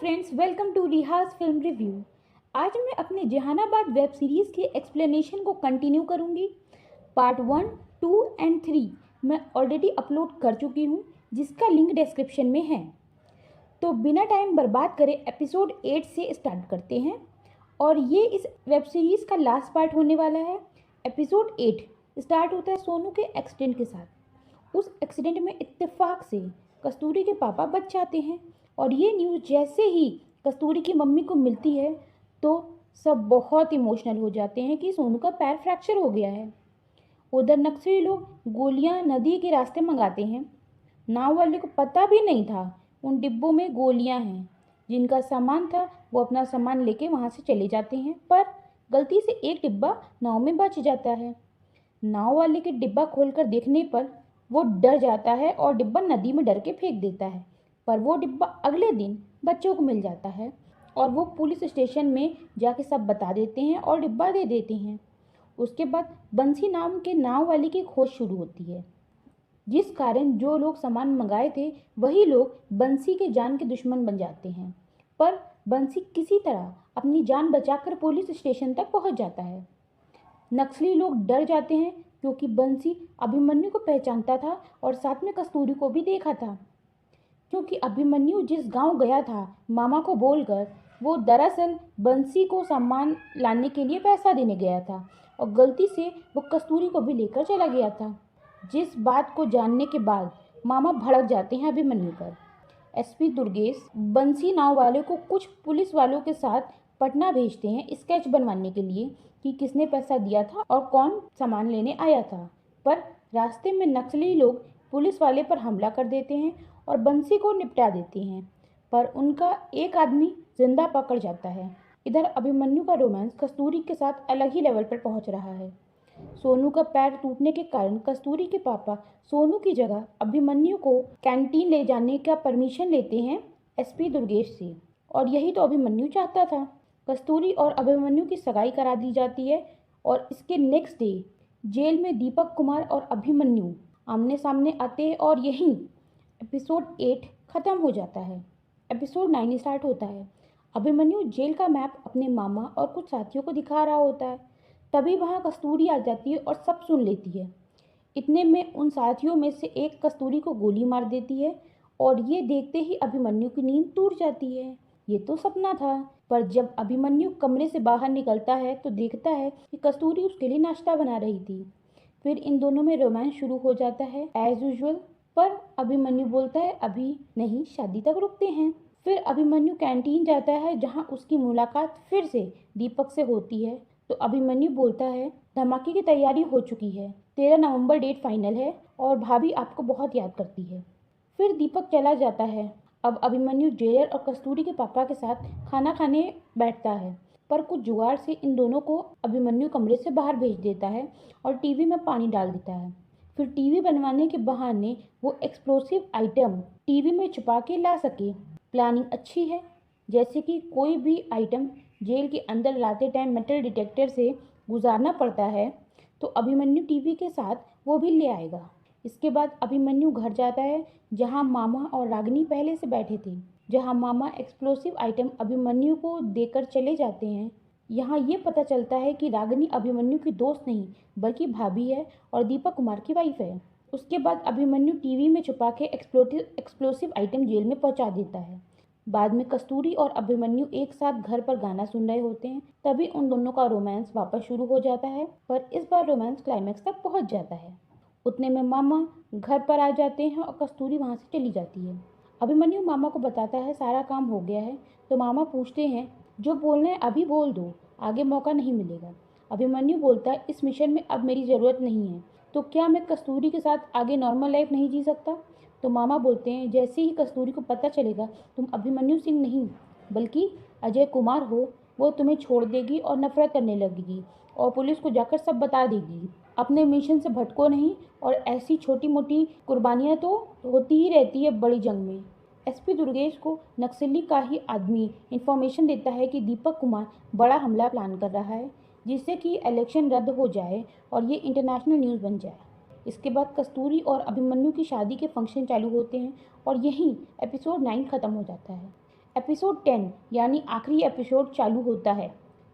Friends, welcome to Rihaj film review. आज मैं अपने जहानाबाद वेब सीरीज़ के एक्सप्लेनेशन को कंटिन्यू करूंगी। पार्ट 1, 2 एंड 3 मैं ऑलरेडी अपलोड कर चुकी हूं, जिसका लिंक डिस्क्रिप्शन में है। तो बिना टाइम बर्बाद करे एपिसोड 8 से स्टार्ट करते हैं और ये इस वेब सीरीज़ का लास्ट पार्ट होने वाला है। एपिसोड 8 स्टार्ट होता है सोनू के एक्सीडेंट के साथ। उस एक्सीडेंट में इत्तेफाक से कस्तूरी के पापा बच जाते हैं और ये न्यूज़ जैसे ही कस्तूरी की मम्मी को मिलती है तो सब बहुत इमोशनल हो जाते हैं कि सोनू का पैर फ्रैक्चर हो गया है। उधर नक्सली लोग गोलियां नदी के रास्ते मंगाते हैं। नाव वाले को पता भी नहीं था उन डिब्बों में गोलियां हैं। जिनका सामान था वो अपना सामान लेके वहाँ से चले जाते हैं, पर गलती से एक डिब्बा नाव में बच जाता है। नाव वाले के डिब्बा खोलकर देखने पर वो डर जाता है और डिब्बा नदी में डर के फेंक देता है। पर वो डिब्बा अगले दिन बच्चों को मिल जाता है और वो पुलिस स्टेशन में जाके सब बता देते हैं और डिब्बा दे देते हैं। उसके बाद बंसी नाम के नाव वाले की खोज शुरू होती है, जिस कारण जो लोग सामान मंगाए थे वही लोग बंसी के जान के दुश्मन बन जाते हैं। पर बंसी किसी तरह अपनी जान बचाकर पुलिस स्टेशन तक पहुंच जाता है। नक्सली लोग डर जाते हैं क्योंकि बंसी अभिमन्यु को पहचानता था और साथ में कस्तूरी को भी देखा था। क्योंकि अभिमन्यु जिस गांव गया था मामा को बोलकर, वो दरअसल बंसी को सामान लाने के लिए पैसा देने गया था और गलती से वो कस्तूरी को भी लेकर चला गया था। जिस बात को जानने के बाद मामा भड़क जाते हैं अभिमन्यु पर। एसपी दुर्गेश बंसी नाव वाले को कुछ पुलिस वालों के साथ पटना भेजते हैं स्केच बनवाने के लिए कि किसने पैसा दिया था और कौन सामान लेने आया था। पर रास्ते में नक्सली लोग पुलिस वाले पर हमला कर देते हैं और बंसी को निपटा देते हैं, पर उनका एक आदमी जिंदा पकड़ जाता है। इधर अभिमन्यु का रोमांस कस्तूरी के साथ अलग ही लेवल पर पहुंच रहा है। सोनू का पैर टूटने के कारण कस्तूरी के पापा सोनू की जगह अभिमन्यु को कैंटीन ले जाने का परमिशन लेते हैं एसपी दुर्गेश से, और यही तो अभिमन्यु चाहता था। कस्तूरी और अभिमन्यु की सगाई करा दी जाती है और इसके नेक्स्ट डे जेल में दीपक कुमार और अभिमन्यु आमने सामने आते हैं और यहीं एपिसोड 8 ख़त्म हो जाता है। एपिसोड 9 स्टार्ट होता है। अभिमन्यु जेल का मैप अपने मामा और कुछ साथियों को दिखा रहा होता है। तभी वहाँ कस्तूरी आ जाती है और सब सुन लेती है। इतने में उन साथियों में से एक कस्तूरी को गोली मार देती है और ये देखते ही अभिमन्यु की नींद टूट जाती है। ये तो सपना था। पर जब अभिमन्यु कमरे से बाहर निकलता है तो देखता है कि कस्तूरी उसके लिए नाश्ता बना रही थी। फिर इन दोनों में रोमांस शुरू हो जाता है एज यूजुअल। पर अभिमन्यु बोलता है अभी नहीं, शादी तक रुकते हैं। फिर अभिमन्यु कैंटीन जाता है जहां उसकी मुलाकात फिर से दीपक से होती है। तो अभिमन्यु बोलता है धमाके की तैयारी हो चुकी है, 13 नवंबर डेट फाइनल है और भाभी आपको बहुत याद करती है। फिर दीपक चला जाता है। अब अभिमन्यु जेलर और कस्तूरी के पापा के साथ खाना खाने बैठता है, पर कुछ जुगाड़ से इन दोनों को अभिमन्यु कमरे से बाहर भेज देता है और टीवी में पानी डाल देता है। फिर टीवी बनवाने के बहाने वो एक्सप्लोसिव आइटम टीवी में छुपा के ला सके। प्लानिंग अच्छी है, जैसे कि कोई भी आइटम जेल के अंदर लाते टाइम मेटल डिटेक्टर से गुजारना पड़ता है, तो अभिमन्यु टीवी के साथ वो भी ले आएगा। इसके बाद अभिमन्यु घर जाता है जहां मामा और रागिनी पहले से बैठे थे। जहां मामा एक्सप्लोसिव आइटम अभिमन्यु को देकर चले जाते हैं। यहाँ ये पता चलता है कि रागिनी अभिमन्यु की दोस्त नहीं बल्कि भाभी है और दीपक कुमार की वाइफ है। उसके बाद अभिमन्यु टीवी में छुपा के एक्सप्लोसिव आइटम जेल में पहुंचा देता है। बाद में कस्तूरी और अभिमन्यु एक साथ घर पर गाना सुन रहे होते हैं। तभी उन दोनों का रोमांस वापस शुरू हो जाता है, पर इस बार रोमांस क्लाइमैक्स तक पहुंच जाता है। उतने में मामा घर पर आ जाते हैं और कस्तूरी वहाँ से चली जाती है। अभिमन्यु मामा को बताता है सारा काम हो गया है। तो मामा पूछते हैं जो बोलना है अभी बोल दो, आगे मौका नहीं मिलेगा। अभिमन्यु बोलता है इस मिशन में अब मेरी ज़रूरत नहीं है, तो क्या मैं कस्तूरी के साथ आगे नॉर्मल लाइफ नहीं जी सकता। तो मामा बोलते हैं जैसे ही कस्तूरी को पता चलेगा तुम अभिमन्यु सिंह नहीं बल्कि अजय कुमार हो, वो तुम्हें छोड़ देगी और नफरत करने लगेगी और पुलिस को जाकर सब बता देगी। अपने मिशन से भटको नहीं, और ऐसी छोटी मोटी कुर्बानियाँ तो होती ही रहती है बड़ी जंग में। एसपी दुर्गेश को नक्सली का ही आदमी इन्फॉर्मेशन देता है कि दीपक कुमार बड़ा हमला प्लान कर रहा है, जिससे कि इलेक्शन रद्द हो जाए और ये इंटरनेशनल न्यूज़ बन जाए। इसके बाद कस्तूरी और अभिमन्यु की शादी के फंक्शन चालू होते हैं और यहीं एपिसोड 9 ख़त्म हो जाता है। एपिसोड 10 यानी आखिरी एपिसोड चालू होता है।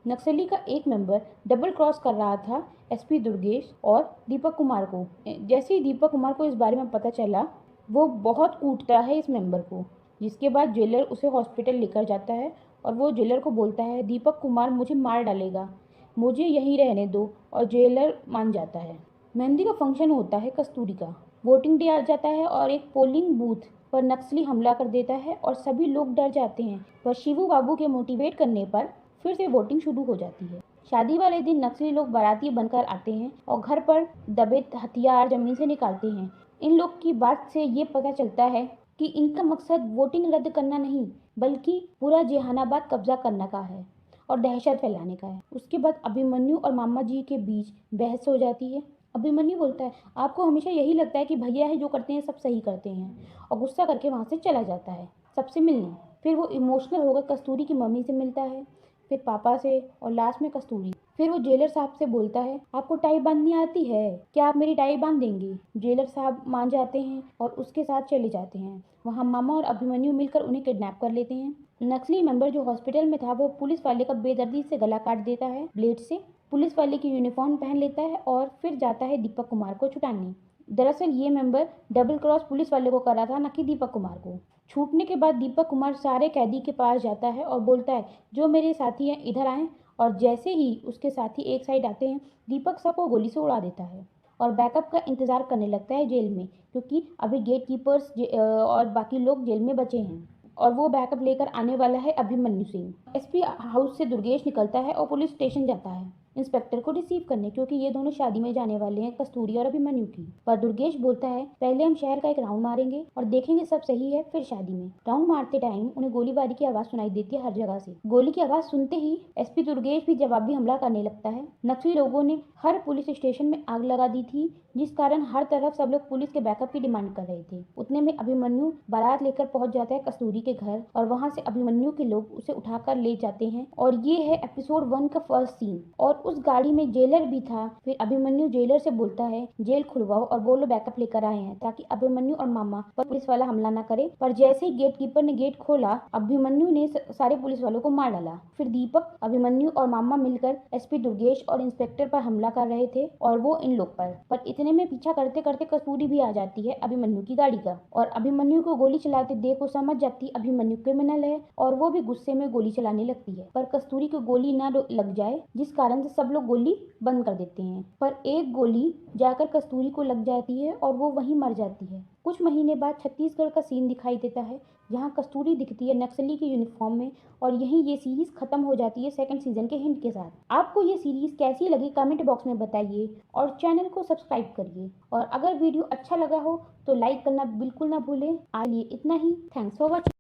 नक्सली का एक मेंबर डबल क्रॉस कर रहा था एसपी दुर्गेश और दीपक कुमार को। जैसे ही दीपक कुमार को इस बारे में पता चला, वो बहुत कूटता है इस मेंबर को, जिसके बाद जेलर उसे हॉस्पिटल लेकर जाता है और वो जेलर को बोलता है, दीपक कुमार मुझे मार डालेगा, मुझे यहीं रहने दो। और जेलर मान जाता है। मेहंदी का फंक्शन होता है कस्तूरी का। वोटिंग डे आ जाता है और एक पोलिंग बूथ पर नक्सली हमला कर देता है और सभी लोग डर जाते हैं। पर शिवू बाबू के मोटिवेट करने पर फिर से वोटिंग शुरू हो जाती है। शादी वाले दिन नक्सली लोग बाराती बनकर आते हैं और घर पर दबे हथियार जमीन से निकालते हैं। इन लोग की बात से ये पता चलता है कि इनका मकसद वोटिंग रद्द करना नहीं, बल्कि पूरा जहानाबाद कब्जा करने का है और दहशत फैलाने का है। उसके बाद अभिमन्यु और मामा जी के बीच बहस हो जाती है। अभिमन्यु बोलता है, आपको हमेशा यही लगता है कि भैया है जो करते हैं सब सही करते हैं, और गुस्सा करके वहाँ से चला जाता है सबसे मिलने। फिर वो इमोशनल होकर कस्तूरी की मम्मी से मिलता है, फिर पापा से, और लास्ट में कस्तूरी। फिर वो जेलर साहब से बोलता है, आपको टाई बांधनी आती है क्या, आप मेरी टाई बांध देंगे। जेलर साहब मान जाते हैं और उसके साथ चले जाते हैं। वहाँ मामा और अभिमन्यु मिलकर उन्हें किडनैप कर लेते हैं। नक्सली मेंबर जो हॉस्पिटल में था वो पुलिस वाले का बेदर्दी से गला काट देता है ब्लेड से। पुलिस वाले की यूनिफॉर्म पहन लेता है और फिर जाता है दीपक कुमार को छुटाने। दरअसल ये मेंबर डबल क्रॉस पुलिस वाले को कर रहा था, न कि दीपक कुमार को। छूटने के बाद दीपक कुमार सारे कैदी के पास जाता है और बोलता है, जो मेरे साथी हैं इधर आएं। और जैसे ही उसके साथी एक साइड आते हैं, दीपक सबको गोली से उड़ा देता है और बैकअप का इंतजार करने लगता है जेल में, क्योंकि अभी गेट कीपर्स और बाकी लोग जेल में बचे हैं। और वो बैकअप लेकर आने वाला है अभिमन्यु सिंह। एसपी हाउस से दुर्गेश निकलता है और पुलिस स्टेशन जाता है इंस्पेक्टर को रिसीव करने, क्योंकि ये दोनों शादी में जाने वाले हैं, कस्तूरी और अभिमन्यु की। पर दुर्गेश बोलता है, पहले हम शहर का एक राउंड मारेंगे और देखेंगे सब सही है, फिर शादी में। राउंड मारते टाइम उन्हें गोलीबारी की आवाज सुनाई देती है हर जगह से। गोली की आवाज सुनते ही एसपी दुर्गेश भी जवाबी हमला करने लगता है। नक्सली लोगों ने हर पुलिस स्टेशन में आग लगा दी थी, जिस कारण हर तरफ सब लोग पुलिस के बैकअप की डिमांड कर रहे थे। उतने में अभिमन्यु बारात लेकर पहुंच जाता है कस्तूरी के घर और वहां से अभिमन्यु के लोग उसे उठाकर ले जाते हैं। और ये है एपिसोड 1 का फर्स्ट सीन। और उस गाड़ी में जेलर भी था। फिर अभिमन्यु जेलर से बोलता है, जेल खुलवाओ और वो लोग बैकअप लेकर आए हैं, ताकि अभिमन्यु और मामा पर पुलिस वाला हमला न करे। पर जैसे ही गेट कीपर ने गेट खोला, अभिमन्यु ने सारे पुलिस वालों को मार डाला। फिर दीपक, अभिमन्यु और मामा मिलकर एसपी दुर्गेश और इंस्पेक्टर पर हमला कर रहे थे, और वो इन लोग पर इतने में पीछा करते करते कस्तूरी भी आ जाती है अभिमन्यु की गाड़ी का। और अभिमन्यु को गोली चलाते देख वो समझ जाती अभिमन्यु क्रिमिनल है, और वो भी गुस्से में गोली चलाने लगती है। पर कस्तूरी को गोली ना लग जाए, जिस कारण से सब लोग गोली बंद कर देते हैं। पर एक गोली जाकर कस्तूरी को लग जाती है और वो वहीं मर जाती है। कुछ महीने बाद छत्तीसगढ़ का सीन दिखाई देता है, जहाँ कस्तूरी दिखती है नक्सली की यूनिफॉर्म में। और यहीं ये सीरीज खत्म हो जाती है सेकंड सीजन के हिंट के साथ। आपको ये सीरीज कैसी लगी कमेंट बॉक्स में बताइए और चैनल को सब्सक्राइब करिए। और अगर वीडियो अच्छा लगा हो तो लाइक करना बिल्कुल ना भूलें। आज लिए इतना ही। Thanks for watching.